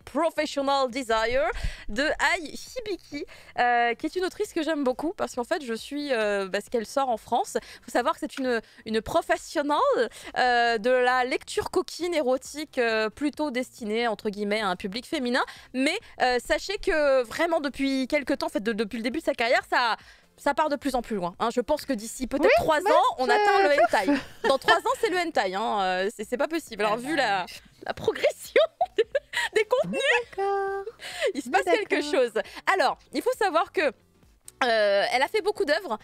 Professional Desire de Ai Hibiki, qui est une autrice que j'aime beaucoup parce qu'en fait je suis parce qu'elle sort en France. Il faut savoir que c'est une professionnelle de la lecture coquine érotique plutôt destinée entre guillemets à un public féminin, mais sachez que vraiment depuis quelques temps, en fait depuis le début de sa carrière, ça part de plus en plus loin. Hein. Je pense que d'ici peut-être 3 ans, on atteint le hentai. Dans 3 ans, c'est le hentai. Hein. C'est pas possible. Alors, vu la progression des contenus, il se passe quelque chose. Alors, il faut savoir que elle a fait beaucoup d'œuvres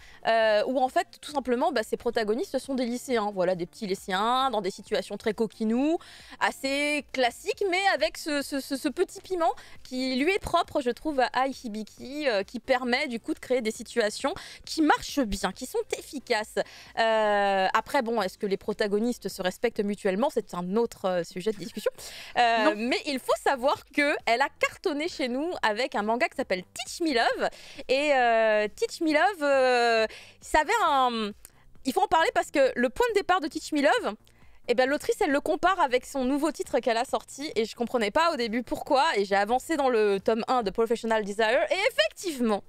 où en fait tout simplement ses protagonistes sont des lycéens, voilà, des petits lycéens dans des situations très coquinous, assez classiques, mais avec ce petit piment qui lui est propre, je trouve, à Ai Hibiki, qui permet du coup de créer des situations qui marchent bien, qui sont efficaces. Après bon, est-ce que les protagonistes se respectent mutuellement? C'est un autre sujet de discussion. Mais il faut savoir qu'elle a cartonné chez nous avec un manga qui s'appelle Teach Me Love, et Teach Me Love, ça avait un... Il faut en parler parce que le point de départ de Teach Me Love, eh ben, l'autrice, elle le compare avec son nouveau titre qu'elle a sorti et je comprenais pas au début pourquoi, et j'ai avancé dans le tome 1 de Professional Desire et effectivement,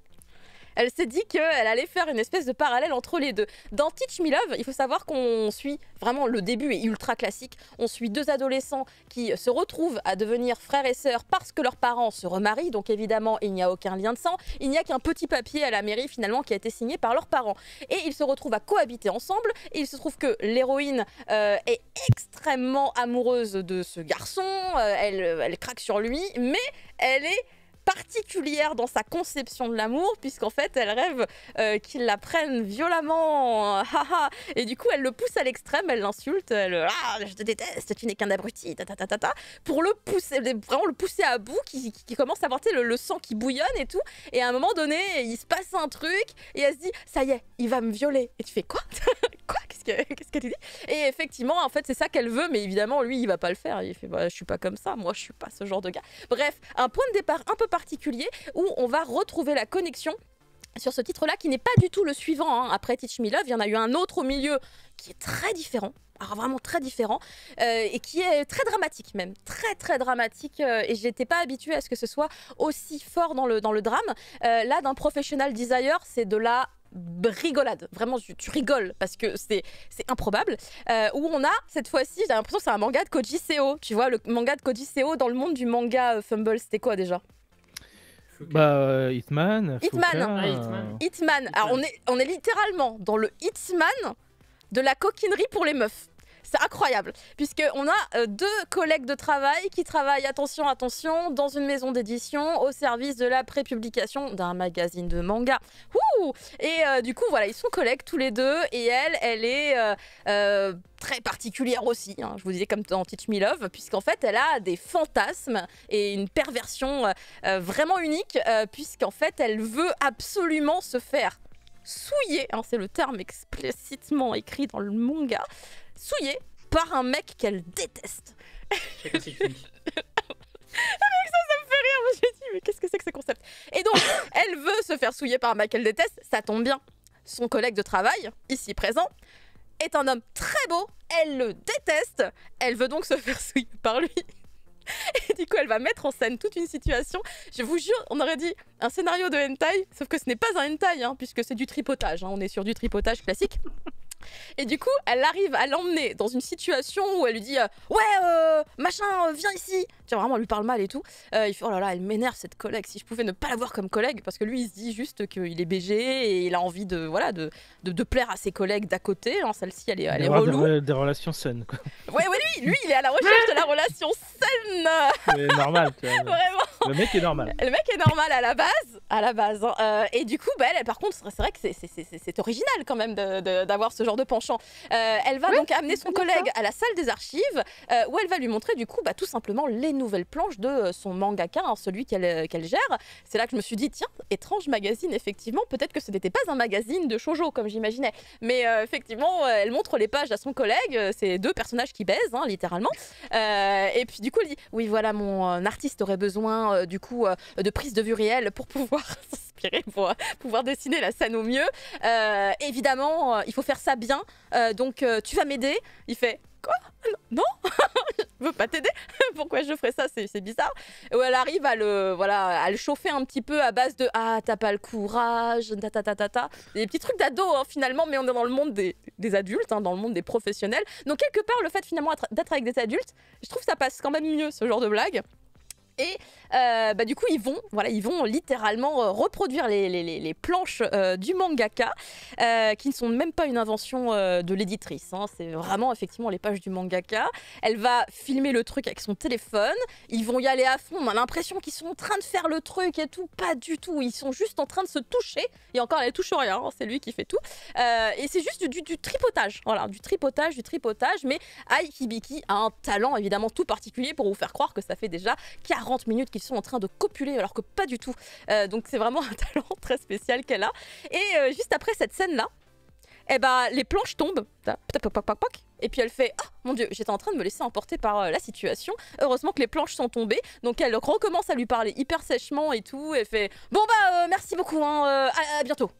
elle s'est dit qu'elle allait faire une espèce de parallèle entre les deux. Dans Teach Me Love, il faut savoir qu'on suit, vraiment le début est ultra classique, on suit 2 adolescents qui se retrouvent à devenir frères et sœurs parce que leurs parents se remarient, donc évidemment il n'y a aucun lien de sang, il n'y a qu'un petit papier à la mairie finalement qui a été signé par leurs parents. Et ils se retrouvent à cohabiter ensemble, et il se trouve que l'héroïne est extrêmement amoureuse de ce garçon, elle craque sur lui, mais elle est particulière dans sa conception de l'amour, puisqu'en fait elle rêve qu'il la prenne violemment, et du coup elle le pousse à l'extrême, elle l'insulte, je te déteste, tu n'es qu'un abruti, pour le pousser, vraiment le pousser à bout, qui commence à avoir le sang qui bouillonne et tout, et à un moment donné il se passe un truc et elle se dit ça y est, il va me violer, et tu fais quoi? Quoi? Qu'est-ce qu'elle dit? Et effectivement en fait c'est ça qu'elle veut, mais évidemment lui il va pas le faire, il fait je suis pas comme ça, moi je suis pas ce genre de gars. Bref, un point de départ un peu particulier où on va retrouver la connexion sur ce titre-là qui n'est pas du tout le suivant. Hein. Après Teach Me Love, il y en a eu un autre au milieu qui est très différent. Alors vraiment très différent, et qui est très dramatique même, très dramatique, et j'étais pas habituée à ce que ce soit aussi fort dans le drame. Là, d'un Professional Desire, c'est de la rigolade, vraiment tu rigoles parce que c'est improbable, où on a cette fois-ci, j'ai l'impression que c'est un manga de Koji Seo, tu vois, le manga de Koji Seo dans le monde du manga Fumble, c'était quoi déjà? Hitman. Hitman. Alors on est littéralement dans le Hitman de la coquinerie pour les meufs. C'est incroyable, puisqu'on a 2 collègues de travail qui travaillent, attention, dans une maison d'édition au service de la prépublication d'un magazine de manga. Ouh, et du coup, voilà, ils sont collègues tous les deux, et elle est très particulière aussi, hein, je vous disais, comme dans Teach Me Love, puisqu'en fait, elle a des fantasmes et une perversion vraiment unique, puisqu'en fait, elle veut absolument se faire souiller, hein, c'est le terme explicitement écrit dans le manga, souillée par un mec qu'elle déteste. Chacun ses cuits. Avec ça me fait rire. Moi, j'ai dit, mais qu'est-ce que c'est que ce concept? Et donc, elle veut se faire souiller par un mec qu'elle déteste. Ça tombe bien. Son collègue de travail, ici présent, est un homme très beau. Elle le déteste. Elle veut donc se faire souiller par lui. Et du coup, elle va mettre en scène toute une situation. Je vous jure, on aurait dit un scénario de hentai, sauf que ce n'est pas un hentai, hein, puisque c'est du tripotage. Hein, on est sur du tripotage classique. Et du coup, elle arrive à l'emmener dans une situation où elle lui dit machin, viens ici. Tu vois, vraiment, elle lui parle mal et tout. Il fait, oh là là, elle m'énerve cette collègue. Si je pouvais ne pas l'avoir comme collègue, parce que lui, il se dit juste qu'il est BG et il a envie de plaire à ses collègues d'à côté. Hein, celle-ci, elle est relou. Des relations saines, quoi. Ouais, lui, il est à la recherche de la relation saine. C'est normal, tu vois. Vraiment. Le mec est normal. Le mec est normal à la base. Hein. Et du coup, elle, par contre, c'est vrai que c'est original quand même d'avoir ce genre de penchant. Elle va donc amener son collègue à la salle des archives, où elle va lui montrer du coup tout simplement les nouvelles planches de son mangaka, hein, celui qu'elle gère. C'est là que je me suis dit, tiens, étrange magazine, effectivement, peut-être que ce n'était pas un magazine de shoujo comme j'imaginais. Mais effectivement, elle montre les pages à son collègue, c'est 2 personnages qui baisent, hein, littéralement. Et puis du coup, elle dit, oui, voilà, mon artiste aurait besoin du coup de prise de vue réelle pour pouvoir s'inspirer inspiré pour pouvoir dessiner la scène au mieux. Évidemment, il faut faire ça bien. Donc, tu vas m'aider. Il fait quoi? Non, je veux pas t'aider. Pourquoi je ferais ça? C'est bizarre. Où elle arrive à le chauffer un petit peu à base de ah, t'as pas le courage, des petits trucs d'ado finalement, mais on est dans le monde des adultes, dans le monde des professionnels. Donc, quelque part, le fait finalement d'être avec des adultes, je trouve que ça passe quand même mieux ce genre de blague. Et du coup, ils vont littéralement reproduire les planches du mangaka, qui ne sont même pas une invention de l'éditrice. C'est vraiment effectivement les pages du mangaka. Elle va filmer le truc avec son téléphone. Ils vont y aller à fond. On a l'impression qu'ils sont en train de faire le truc et tout. Pas du tout. Ils sont juste en train de se toucher. Et encore, elle touche rien. C'est lui qui fait tout. Et c'est juste du tripotage. Voilà, du tripotage. Mais Ai Hibiki a un talent évidemment tout particulier pour vous faire croire que ça fait déjà 40 minutes qu'ils sont en train de copuler alors que pas du tout. Donc c'est vraiment un talent très spécial qu'elle a. Et juste après cette scène-là, les planches tombent. Et puis elle fait « Ah, mon Dieu, j'étais en train de me laisser emporter par la situation. Heureusement que les planches sont tombées. » Donc elle recommence à lui parler hyper sèchement et tout. Elle fait « Bon merci beaucoup, à bientôt. »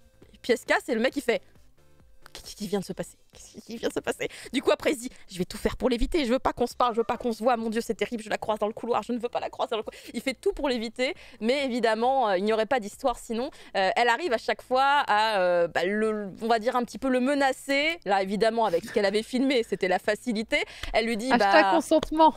Puis elle se casse et le mec il fait « Qu'est-ce qui vient de se passer ? Qu'est-ce qui vient de se passer ?» Du coup après il se dit « Je vais tout faire pour l'éviter, je veux pas qu'on se parle, je veux pas qu'on se voit, mon Dieu c'est terrible, je la croise dans le couloir, je ne veux pas la croiser dans le couloir. » Il fait tout pour l'éviter, mais évidemment il n'y aurait pas d'histoire sinon. Elle arrive à chaque fois à, on va dire un petit peu le menacer. Là évidemment avec ce qu'elle avait filmé, c'était la facilité. Elle lui dit hashtag consentement.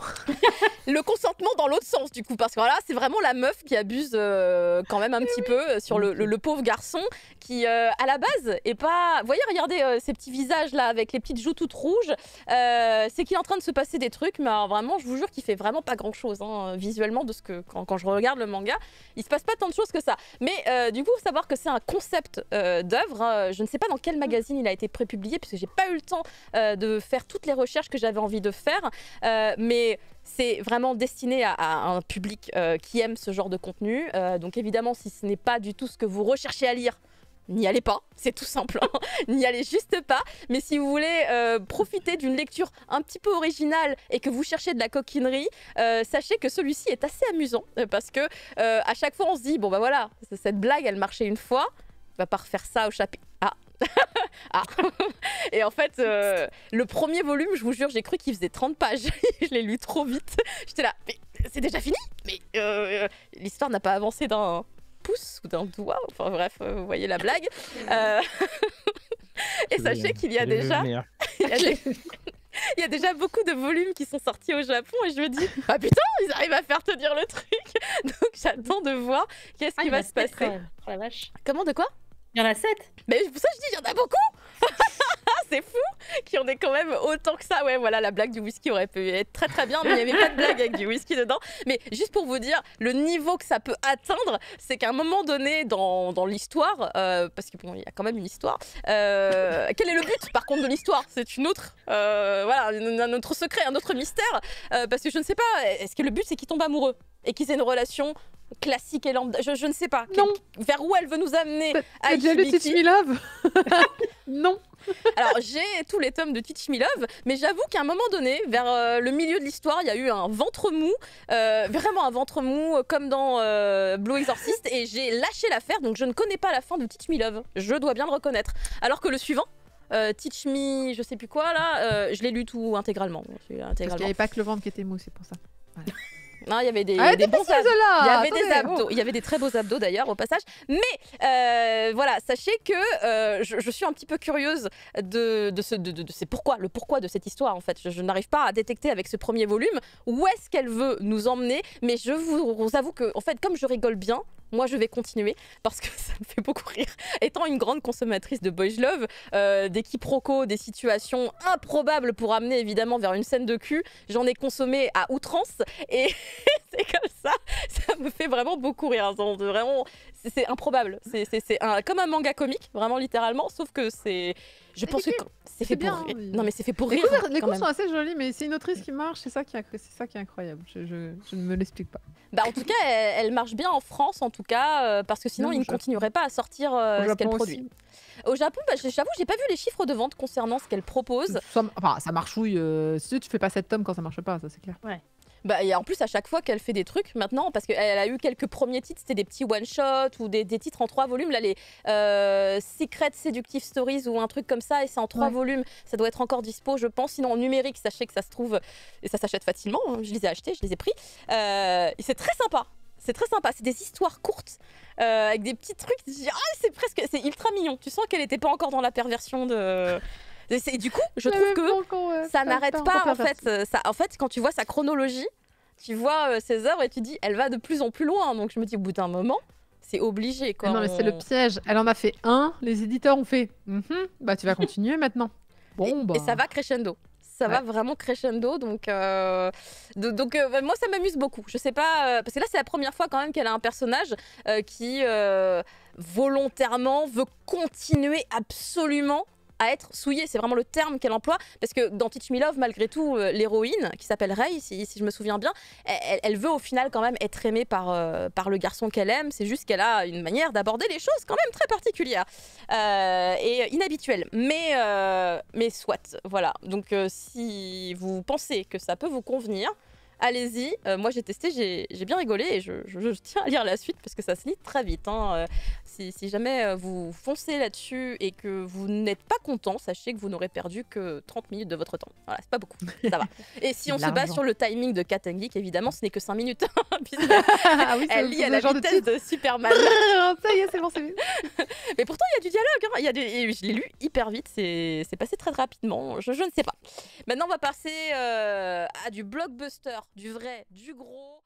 Le consentement dans l'autre sens du coup, parce que voilà c'est vraiment la meuf qui abuse quand même un petit peu sur le pauvre garçon qui à la base est pas... Vous voyez, regardez ces petits visages là avec les petites joues toutes rouges, c'est qu'il est en train de se passer des trucs, mais alors, vraiment je vous jure qu'il fait vraiment pas grand chose visuellement de ce que quand je regarde le manga, il se passe pas tant de choses que ça. Mais du coup faut savoir que c'est un concept d'œuvre. Je ne sais pas dans quel magazine il a été prépublié puisque j'ai pas eu le temps de faire toutes les recherches que j'avais envie de faire, mais c'est vraiment destiné à un public qui aime ce genre de contenu. Donc évidemment si ce n'est pas du tout ce que vous recherchez à lire, n'y allez pas, c'est tout simple, n'y allez juste pas. Mais si vous voulez profiter d'une lecture un petit peu originale et que vous cherchez de la coquinerie, sachez que celui-ci est assez amusant parce que à chaque fois on se dit bon bah voilà, cette blague elle marchait une fois, on va pas refaire ça au chapitre. Ah. Et en fait, le premier volume, je vous jure, j'ai cru qu'il faisait 30 pages. Je l'ai lu trop vite. J'étais là, mais c'est déjà fini? Mais l'histoire n'a pas avancé d'un pouce ou d'un doigt. Enfin bref, vous voyez la blague. Et sachez qu'il y a déjà... Il y a déjà beaucoup de volumes qui sont sortis au Japon et je me dis ah putain ils arrivent à faire tenir le truc. Donc j'attends de voir qu'est-ce qui va se passer. Oh la vache. Comment, de quoi? Il y en a 7. Mais pour ça je dis il y en a beaucoup. C'est fou qu'il y en ait quand même autant que ça. Ouais, voilà, la blague du whisky aurait pu être très très bien, mais il n'y avait pas de blague avec du whisky dedans. Mais juste pour vous dire, le niveau que ça peut atteindre, c'est qu'à un moment donné dans l'histoire, parce que bon, il y a quand même une histoire, quel est le but par contre de l'histoire? C'est une autre, voilà, un autre secret, un autre mystère, parce que je ne sais pas, est-ce que le but c'est qu'ils tombent amoureux et qu'ils aient une relation classique et lambda? Je ne sais pas. Vers où elle veut nous amener? T'as déjà lu Teach Me Love? Non. Alors j'ai tous les tomes de Teach Me Love, mais j'avoue qu'à un moment donné, vers le milieu de l'histoire, il y a eu un ventre mou, vraiment un ventre mou comme dans Blue Exorcist, et j'ai lâché l'affaire, donc je ne connais pas la fin de Teach Me Love, je dois bien le reconnaître. Alors que le suivant, Teach Me, je sais plus quoi là, je l'ai lu tout intégralement. Parce qu'il n'y avait pas que le ventre qui était mou, c'est pour ça. Voilà. Non, il y avait des bons abdos. Il y avait des abdos. Il y avait des très beaux abdos d'ailleurs au passage. Mais voilà, sachez que je suis un petit peu curieuse de le pourquoi de cette histoire en fait. Je n'arrive pas à détecter avec ce premier volume où est-ce qu'elle veut nous emmener. Mais je vous avoue que en fait, comme je rigole bien, moi je vais continuer parce que ça me fait beaucoup rire. Étant une grande consommatrice de boys love, des quiproquos, des situations improbables pour amener évidemment vers une scène de cul, j'en ai consommé à outrance et c'est comme ça me fait vraiment beaucoup rire. Vraiment, c'est improbable. C'est comme un manga comique, vraiment littéralement, sauf que c'est... Je pense que c'est fait pour rire. Non mais c'est fait pour rire. Les coups sont assez jolis, mais c'est une autrice qui marche, c'est ça qui est incroyable. Je ne me l'explique pas. Bah en tout cas, elle marche bien en France, en tout cas, parce que sinon, il ne continuerait pas à sortir ce qu'elle produit. Au Japon, bah, j'avoue, j'ai pas vu les chiffres de vente concernant ce qu'elle propose. Enfin, ça marchouille. Si tu fais pas 7 tomes quand ça marche pas, ça c'est clair. Ouais. Bah, et en plus, à chaque fois qu'elle fait des trucs maintenant, parce qu'elle a eu quelques premiers titres, c'était des petits one-shots ou des titres en 3 volumes. Là, les Secret Seductive Stories ou un truc comme ça, et c'est en 3 volumes. Ça doit être encore dispo, je pense. Sinon, en numérique, sachez que ça se trouve et ça s'achète facilement. Je les ai achetés, je les ai pris. Et c'est très sympa. C'est très sympa. C'est des histoires courtes avec des petits trucs. C'est ultra mignon. Tu sens qu'elle n'était pas encore dans la perversion de. Et du coup, je trouve que ça n'arrête pas en fait. En fait, quand tu vois sa chronologie, tu vois ses œuvres et tu dis, elle va de plus en plus loin. Donc je me dis, au bout d'un moment, c'est obligé. Quoi. Non, mais c'est le piège. Elle en a fait un, les éditeurs ont fait, bah tu vas continuer maintenant. Bon, et ça va crescendo. Ça va vraiment crescendo, donc moi ça m'amuse beaucoup. Je sais pas, parce que là c'est la première fois quand même qu'elle a un personnage qui volontairement veut continuer absolument à être souillée, c'est vraiment le terme qu'elle emploie, parce que dans Teach Me Love, malgré tout, l'héroïne, qui s'appelle Rei, si je me souviens bien, elle veut au final quand même être aimée par le garçon qu'elle aime, c'est juste qu'elle a une manière d'aborder les choses quand même très particulière et inhabituelle, mais soit, voilà. Donc si vous pensez que ça peut vous convenir, allez-y, moi j'ai testé, j'ai bien rigolé et je tiens à lire la suite parce que ça se lit très vite. Si jamais vous foncez là-dessus et que vous n'êtes pas content, sachez que vous n'aurez perdu que 30 minutes de votre temps. Voilà, c'est pas beaucoup, ça va. Et si on se base sur le timing de Cat & Geek, évidemment, ce n'est que 5 minutes. Elle lit à la vitesse de Superman. Ça y est, c'est bon, c'est bon. Mais pourtant, il y a du dialogue. Et je l'ai lu hyper vite, c'est passé très rapidement. Je ne sais pas. Maintenant, on va passer à du blockbuster, du vrai, du gros.